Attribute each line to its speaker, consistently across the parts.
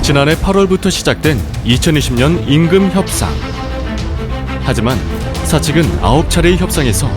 Speaker 1: 지난해 8월부터 시작된 2020년 임금 협상. 하지만 사측은 9차례의 협상에서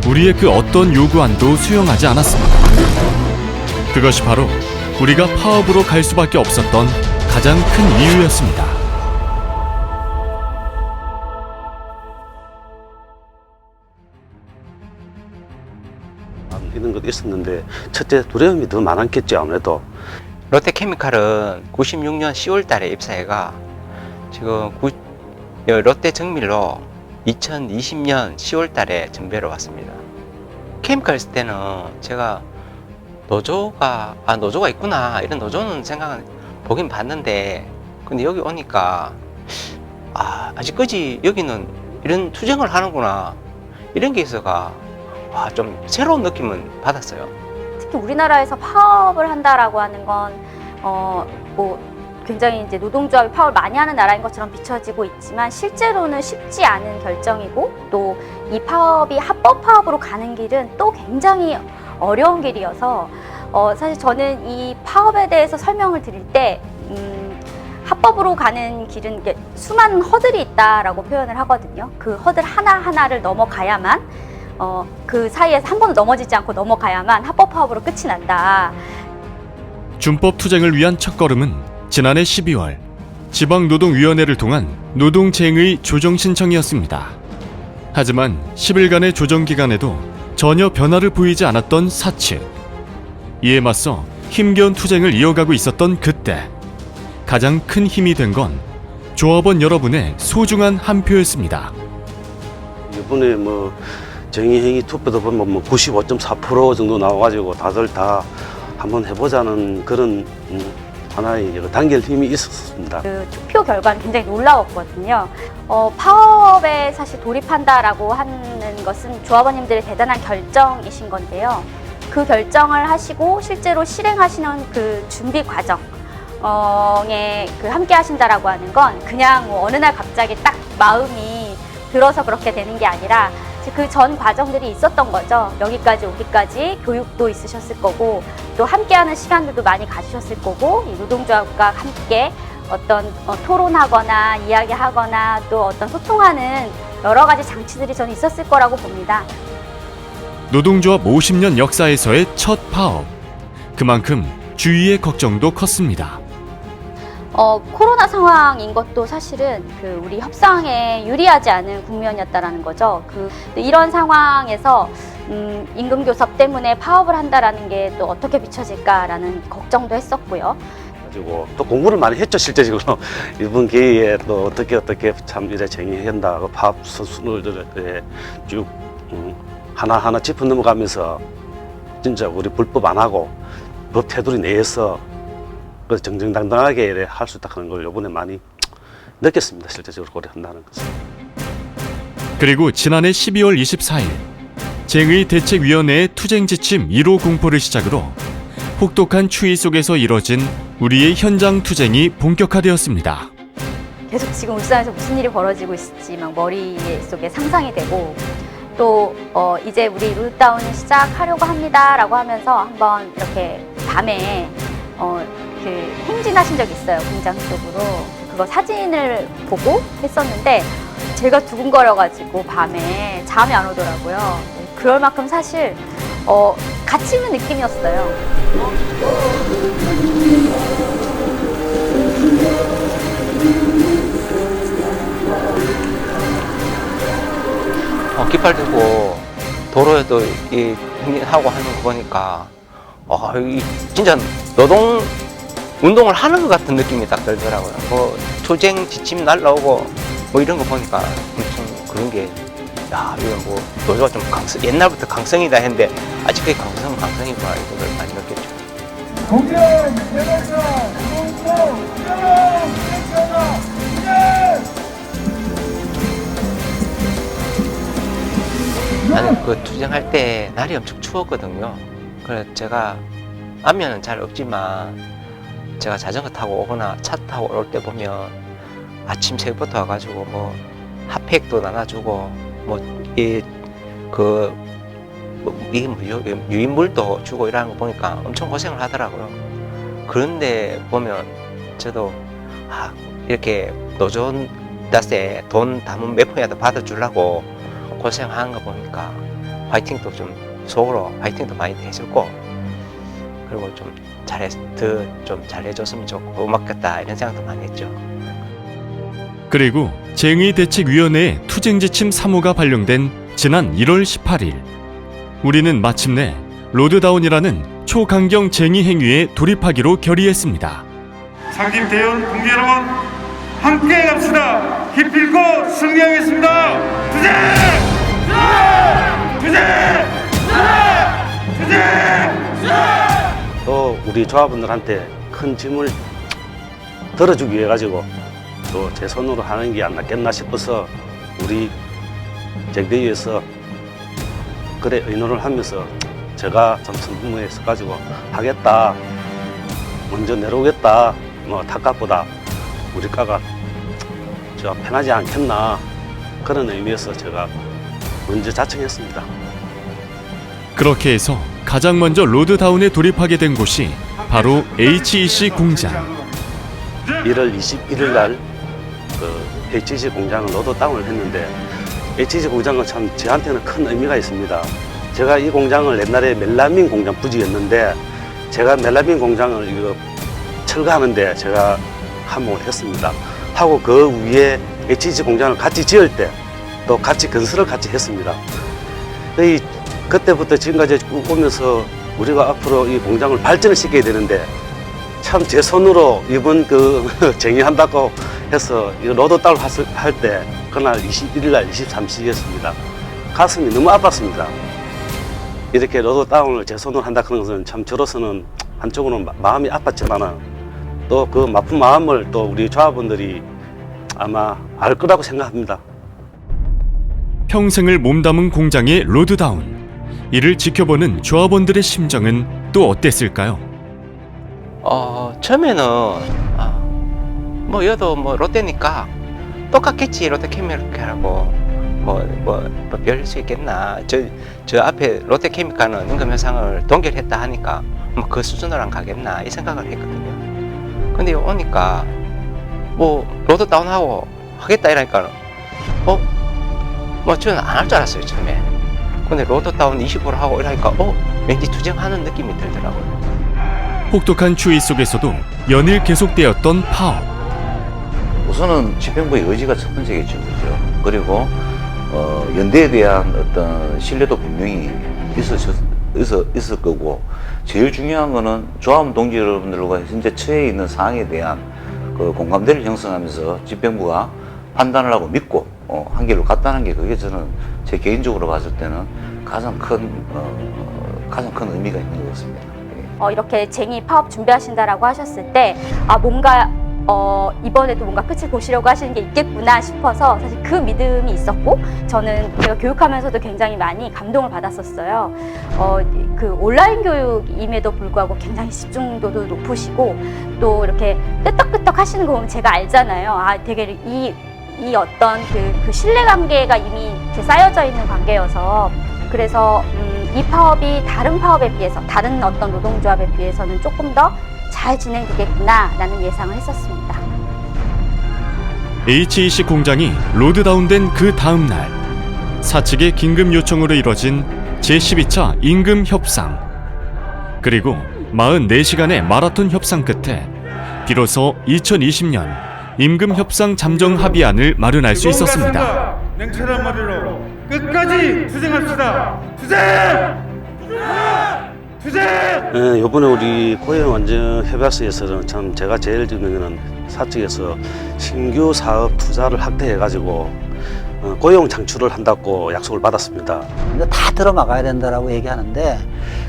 Speaker 1: 우리의 그 어떤 요구안도 수용하지 않았습니다. 그것이 바로 우리가 파업으로 갈 수밖에 없었던 가장 큰 이유였습니다.
Speaker 2: 이런 것도 있었는데 첫째 두려움이 더 많았겠죠. 아무래도
Speaker 3: 롯데케미칼은 96년 10월 달에 입사해가 지금 롯데 정밀로 2020년 10월 달에 정배로 왔습니다. 케미칼 있을 때는 제가 노조가 있구나 이런 노조는 생각은 보긴 봤는데, 근데 여기 오니까 아직까지 여기는 이런 투쟁을 하는구나 이런 게 있어가 좀 새로운 느낌은 받았어요.
Speaker 4: 특히 우리나라에서 파업을 한다라고 하는 건 뭐 굉장히 이제 노동조합이 파업을 많이 하는 나라인 것처럼 비춰지고 있지만 실제로는 쉽지 않은 결정이고, 또 이 파업이 합법 파업으로 가는 길은 또 굉장히 어려운 길이어서 사실 저는 이 파업에 대해서 설명을 드릴 때 합법으로 가는 길은 수많은 허들이 있다라고 표현을 하거든요. 그 허들 하나하나를 넘어가야만 그 사이에서 한 번도 넘어지지 않고 넘어가야만 합법 파업으로 끝이 난다.
Speaker 1: 준법 투쟁을 위한 첫걸음은 지난해 12월 지방노동위원회를 통한 노동쟁의 조정 신청이었습니다. 하지만 10일간의 조정 기간에도 전혀 변화를 보이지 않았던 사측. 이에 맞서 힘겨운 투쟁을 이어가고 있었던 그때 가장 큰 힘이 된 건 조합원 여러분의 소중한 한 표였습니다.
Speaker 2: 이번에 뭐 정의행위 투표도 보면 95.4% 정도 나와가지고 다들 다 한번 해보자는 그런 하나의 단결 힘이 있었습니다.
Speaker 4: 그 투표 결과는 굉장히 놀라웠거든요. 파업에 사실 돌입한다라고 하는 것은 조합원님들의 대단한 결정이신 건데요. 그 결정을 하시고 실제로 실행하시는 그 준비 과정에 그 함께 하신다라고 하는 건 그냥 뭐 어느 날 갑자기 딱 마음이 들어서 그렇게 되는 게 아니라 그 전 과정들이 있었던 거죠. 여기까지 오기까지 교육도 있으셨을 거고, 또 함께하는 시간들도 많이 가지셨을 거고, 이 노동조합과 함께 어떤 토론하거나 이야기하거나 또 어떤 소통하는 여러 가지 장치들이 저는 있었을 거라고 봅니다.
Speaker 1: 노동조합 50년 역사에서의 첫 파업. 그만큼 주위의 걱정도 컸습니다.
Speaker 4: 코로나 상황인 것도 사실은 그 우리 협상에 유리하지 않은 국면이었다라는 거죠. 이런 상황에서 임금 교섭 때문에 파업을 한다라는 게 또 어떻게 비춰질까라는 걱정도 했었고요.
Speaker 2: 가지고 또 공부를 많이 했죠. 실제적으로 이번 기회에 또 어떻게 참 이래 정의한다 파업 선순을 쭉 하나하나 짚어 넘어가면서 진짜 우리 불법 안 하고 법 테두리 내에서 정정당당하게 할 수 있다는 걸 이번에 많이 느꼈습니다. 실제적으로 고려한다는 것은.
Speaker 1: 그리고 지난해 12월 24일 쟁의대책위원회의 투쟁지침 1호 공포를 시작으로 혹독한 추위 속에서 이뤄진 우리의 현장 투쟁이 본격화되었습니다.
Speaker 4: 계속 지금 울산에서 무슨 일이 벌어지고 있을지 막 머릿속에 상상이 되고, 또 이제 우리 룰다운을 시작하려고 합니다라고 하면서 한번 이렇게 밤에 그 행진하신 적이 있어요. 공장 쪽으로. 그거 사진을 보고 했었는데 제가 두근거려가지고 밤에 잠이 안 오더라고요. 그럴 만큼 사실 같이 있는 느낌이었어요.
Speaker 3: 깃발 들고 도로에도 하고 하는 거 보니까 진짜 노동 운동을 하는 것 같은 느낌이 딱 들더라고요. 뭐 투쟁 지침 날라오고 뭐 이런 거 보니까 엄청 그런 게 이건 뭐 노조가 좀 옛날부터 강성이다 했는데 아직까지 강성이구나 이런 걸 많이 느꼈죠. 나는 그 투쟁할 때 날이 엄청 추웠거든요. 그래서 제가 안면은 잘 없지만 제가 자전거 타고 오거나 차 타고 올 때 보면 아침 새벽부터 와가지고 뭐 핫팩도 나눠주고 유인물도 주고 이러는 거 보니까 엄청 고생을 하더라고요. 그런데 보면 저도 이렇게 노조 닷새 돈 담은 몇 푼이라도 받아주려고 고생하는 거 보니까 화이팅도 좀 속으로 화이팅도 많이 해주고 그리고 좀 잘해줬으면 좋고 고맙겠다 이런 생각도 많이 했죠.
Speaker 1: 그리고 쟁의대책위원회의 투쟁지침 3호가 발령된 지난 1월 18일 우리는 마침내 로드다운이라는 초강경 쟁의 행위에 돌입하기로 결의했습니다.
Speaker 5: 상김대원 동지 여러분 함께 갑시다. 기필코 승리하겠습니다. 투쟁! 투쟁! 투쟁!
Speaker 2: 또 우리 조합원들한테 큰 짐을 덜어주기 위해 가지고 또 제 손으로 하는 게 안 낫겠나 싶어서 우리 쟁대위에서 그래 의논을 하면서 제가 좀 선분에 서가지고 하겠다, 먼저 내려오겠다, 뭐 탑값보다 우리 가가 저 편하지 않겠나 그런 의미에서 제가 먼저 자청했습니다.
Speaker 1: 그렇게 해서 가장 먼저 로드다운에 돌입하게 된 곳이 바로 HEC 공장.
Speaker 2: 1월 21일 날 HEC 공장을 로드다운을 했는데 HEC 공장은 참 저한테는 큰 의미가 있습니다. 제가 이 공장을 옛날에 멜라민 공장 부지였는데 제가 멜라민 공장을 이거 철거하는데 제가 한몫을 했습니다. 하고 그 위에 HEC 공장을 같이 지을 때 또 같이 건설을 같이 했습니다. 그때부터 지금까지 쭉 오면서 우리가 앞으로 이 공장을 발전을 시켜야 되는데 참 제 손으로 이번 쟁의한다고 해서 이 로드다운 할 때 그날 21일 날 23시였습니다. 가슴이 너무 아팠습니다. 이렇게 로드다운을 제 손으로 한다 그런 것은 참 저로서는 한쪽으로는 마음이 아팠지만은 또 그 아픈 마음을 또 우리 조합원들이 아마 알 거라고 생각합니다.
Speaker 1: 평생을 몸담은 공장의 로드다운. 이를 지켜보는 조합원들의 심정은 또 어땠을까요?
Speaker 3: 처음에는 뭐 여도 뭐 롯데니까 똑같겠지 롯데케미칼하고 별 수 있겠나 저 앞에 롯데케미칼은 임금협상을 동결했다 하니까 뭐 그 수준으로 안 가겠나 이 생각을 했거든요. 근데 오니까 뭐 로드다운하고 하겠다 이러니까 뭐 저는 안 할 줄 알았어요 처음에. 근데 로드다운 20% 하고 이러니까 왠지 투쟁하는 느낌이 들더라고요.
Speaker 1: 혹독한 추위 속에서도 연일 계속되었던 파업.
Speaker 6: 우선은 집행부의 의지가 첫 번째겠죠, 그죠? 그리고 연대에 대한 어떤 신뢰도 분명히 있을 거고, 제일 중요한 거는 조합원 동지 여러분들과 현재 처해 있는 상황에 대한 그 공감대를 형성하면서 집행부가 판단을 하고 믿고 한 길로 갔다는 게 그게 저는 제 개인적으로 봤을 때는 가장 큰 의미가 있는 것 같습니다.
Speaker 4: 이렇게 쟁의 파업 준비하신다라고 하셨을 때 뭔가 이번에도 뭔가 끝을 보시려고 하시는 게 있겠구나 싶어서 사실 그 믿음이 있었고 저는 제가 교육하면서도 굉장히 많이 감동을 받았었어요. 그 온라인 교육임에도 불구하고 굉장히 집중도도 높으시고 또 이렇게 끄떡끄떡 하시는 거 보면 제가 알잖아요. 되게 이 어떤 그 신뢰관계가 이미 이렇게 쌓여져 있는 관계여서 그래서 이 파업이 다른 파업에 비해서 다른 어떤 노동조합에 비해서는 조금 더 잘 진행되겠구나라는 예상을 했었습니다.
Speaker 1: HEC 공장이 로드다운된 그 다음 날 사측의 긴급 요청으로 이뤄진 제12차 임금 협상 그리고 44시간의 마라톤 협상 끝에 비로소 2020년 임금 협상 잠정 합의안을 마련할 수 있었습니다.
Speaker 5: 냉철한 말로 끝까지 투쟁합시다. 투쟁! 투쟁!
Speaker 2: 이번에 우리 고용안전 협약서에서는 참 제가 제일 듣는 거는 사측에서 신규 사업 투자를 확대해가지고 고용 창출을 한다고 약속을 받았습니다.
Speaker 7: 다 들어막아야 된다라고 얘기하는데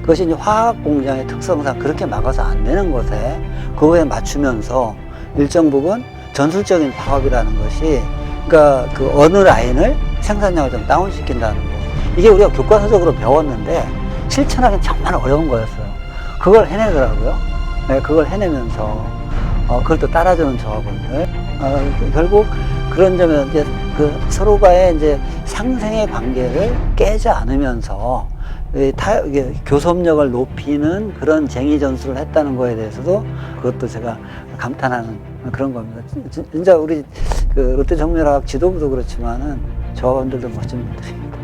Speaker 7: 그것이 이제 화학 공장의 특성상 그렇게 막아서 안 되는 것에 그거에 맞추면서 일정 부분 전술적인 파업이라는 것이 그러니까 그 어느 라인을 생산량을 좀 다운시킨다는 거. 이게 우리가 교과서적으로 배웠는데 실천하기는 정말 어려운 거였어요. 그걸 해내더라고요. 네, 그걸 해내면서 그걸 또 따라주는 조합원들. 결국 그런 점에서 이제 그 서로가의 이제 상생의 관계를 깨지 않으면서 교섭력을 높이는 그런 쟁의 전술을 했다는 거에 대해서도 그것도 제가 감탄하는 그런 겁니다. 진짜 우리 그 롯데정밀화학 지도부도 그렇지만은 조합원들도 멋진 분들입니다.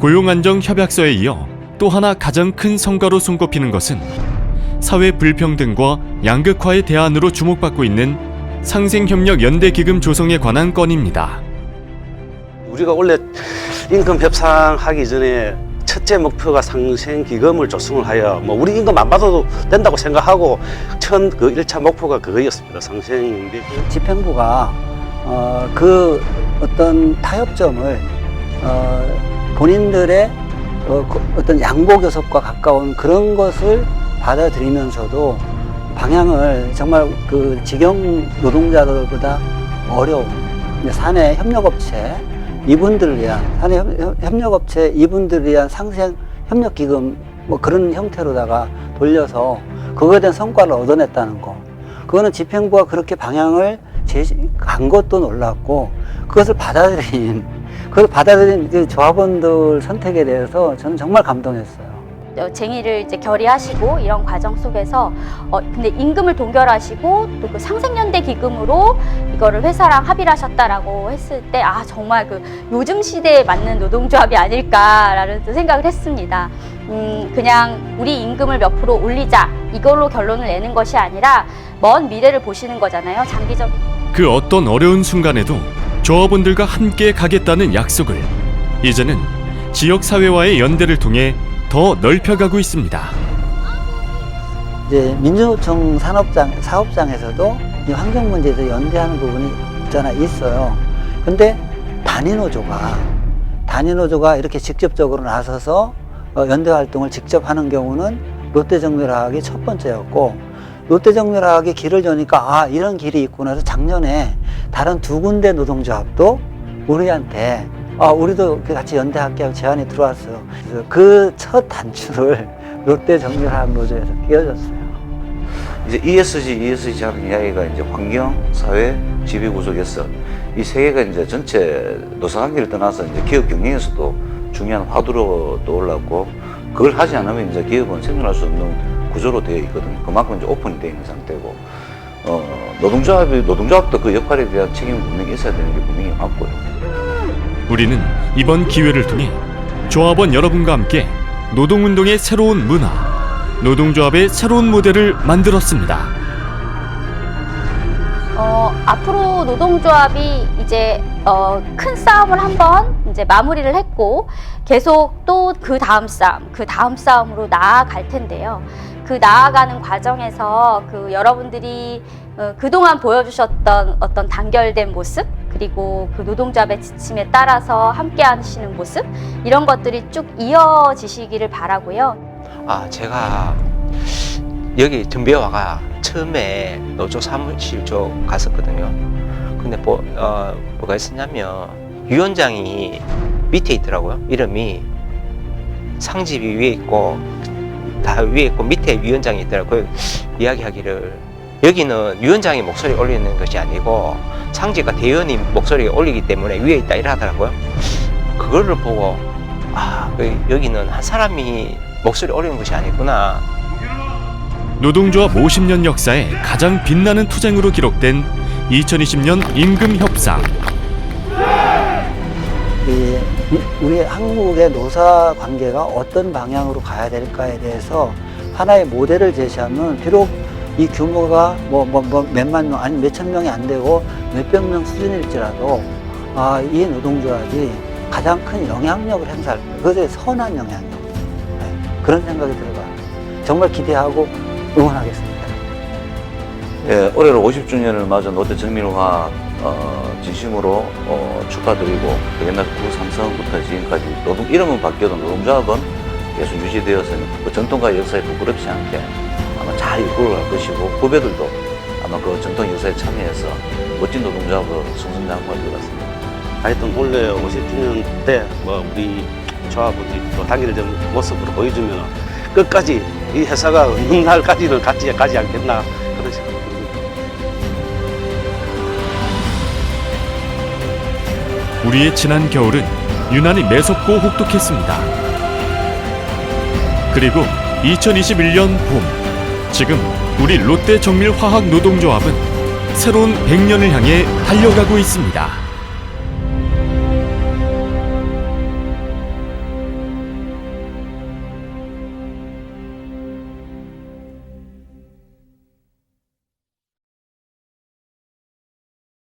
Speaker 1: 고용안정협약서에 이어 또 하나 가장 큰 성과로 손꼽히는 것은 사회 불평등과 양극화의 대안으로 주목받고 있는 상생협력연대기금 조성에 관한 건입니다.
Speaker 2: 우리가 원래 임금 협상하기 전에 첫째 목표가 상생기금을 조성을 하여 뭐 우리 임금 안 받아도 된다고 생각하고 그 1차 목표가 그거였습니다. 상생인데
Speaker 7: 집행부가 그 어떤 타협점을 본인들의 어떤 양보 교섭과 가까운 그런 것을 받아들이면서도 방향을 정말 그 직영 노동자들보다 어려운 사내 협력업체 이분들을 위한 사내 협력업체 이분들을 위한 상생 협력기금 뭐 그런 형태로다가 돌려서 그거에 대한 성과를 얻어냈다는 거. 그거는 집행부가 그렇게 방향을 간 것도 놀랐고 그것을 받아들인 그 조합원들 선택에 대해서 저는 정말 감동했어요.
Speaker 4: 쟁의를 이제 결의하시고 이런 과정 속에서 근데 임금을 동결하시고 또 그 상생연대 기금으로 이거를 회사랑 합의를 하셨다라고 했을 때 아 정말 그 요즘 시대에 맞는 노동조합이 아닐까라는 또 생각을 했습니다. 그냥 우리 임금을 몇 프로 올리자 이걸로 결론을 내는 것이 아니라 먼 미래를 보시는 거잖아요. 장기적인.
Speaker 1: 그 어떤 어려운 순간에도 조합원들과 함께 가겠다는 약속을 이제는 지역사회와의 연대를 통해 더 넓혀가고 있습니다.
Speaker 7: 이제 민주노총 사업장에서도 이 환경 문제에서 연대하는 부분이 있어요. 근데 단위노조가 이렇게 직접적으로 나서서 연대 활동을 직접 하는 경우는 롯데정밀화학이 첫 번째였고 롯데정밀화학이 길을 여니까 아 이런 길이 있구나 해서 작년에 다른 두 군데 노동조합도 우리한테 우리도 같이 연대할게 하고 제안이 들어왔어요. 그래서 그 첫 단추를 롯데정밀화학 노조에서 끼워줬어요.
Speaker 6: 이제 ESG 하는 이야기가 이제 환경, 사회, 지배 구조 개선 이 세 개가 이제 전체 노사관계를 떠나서 이제 기업 경영에서도 중요한 화두로 떠올랐고 그걸 하지 않으면 이제 기업은 생존할 수 없는 구조로 되어 있거든요. 그만큼 이제 오픈이 되어 있는 상태고 노동조합도 그 역할에 대한 책임이 분명히 있어야 되는 게 분명히 맞고요.
Speaker 1: 우리는 이번 기회를 통해 조합원 여러분과 함께 노동운동의 새로운 문화, 노동조합의 새로운 모델을 만들었습니다.
Speaker 4: 앞으로 노동조합이 이제 큰 싸움을 한번 이제 마무리를 했고 계속 또 그 다음 싸움으로 나아갈 텐데요. 그 나아가는 과정에서 그 여러분들이 그동안 보여주셨던 어떤 단결된 모습 그리고 그 노동조합의 지침에 따라서 함께 하시는 모습 이런 것들이 쭉 이어지시기를 바라고요.
Speaker 3: 제가 여기 전비화가 처음에 노조 사무실 쪽 갔었거든요. 근데 뭐가 있었냐면 위원장이 밑에 있더라고요. 이름이 상집이 위에 있고 다 위에 있고 밑에 위원장이 있더라고요. 이야기하기를 여기는 위원장이 목소리 올리는 것이 아니고 상지가 대의원이 목소리를 올리기 때문에 위에 있다 이러더라고요. 그거를 보고 여기는 한 사람이 목소리 올리는 것이 아니구나.
Speaker 1: 노동조합 50년 역사에 가장 빛나는 투쟁으로 기록된 2020년 임금협상.
Speaker 7: 우리 한국의 노사 관계가 어떤 방향으로 가야 될까에 대해서 하나의 모델을 제시하면 비록 이 규모가 몇만 명 아니 몇천 명이 안 되고 몇백 명 수준일지라도 이 노동조합이 가장 큰 영향력을 행사할 거예요. 그것에 선한 영향력. 그런 생각이 들어요. 정말 기대하고 응원하겠습니다.
Speaker 6: 예, 올해로 50주년을 맞은 롯데정밀화학 진심으로 축하드리고 옛날 구삼성부터 지금까지 이름은 바뀌어도 노동조합은 계속 유지되어서 그 전통과 역사에 부끄럽지 않게 아마 잘 이끌어갈 것이고 후배들도 아마 그 전통 역사에 참여해서 멋진 노동조합으로 승승장구할 것 같습니다.
Speaker 2: 하여튼 올해 50주년 때 우리 조합원들이 또 단결된 모습으로 보여주면 끝까지 이 회사가 없는 날까지는 가지 않겠나 그런 생각이 듭니다.
Speaker 1: 우리의 지난 겨울은 유난히 매섭고 혹독했습니다. 그리고 2021년 봄, 지금 우리 롯데정밀화학 노동조합은 새로운 100년을 향해 달려가고 있습니다.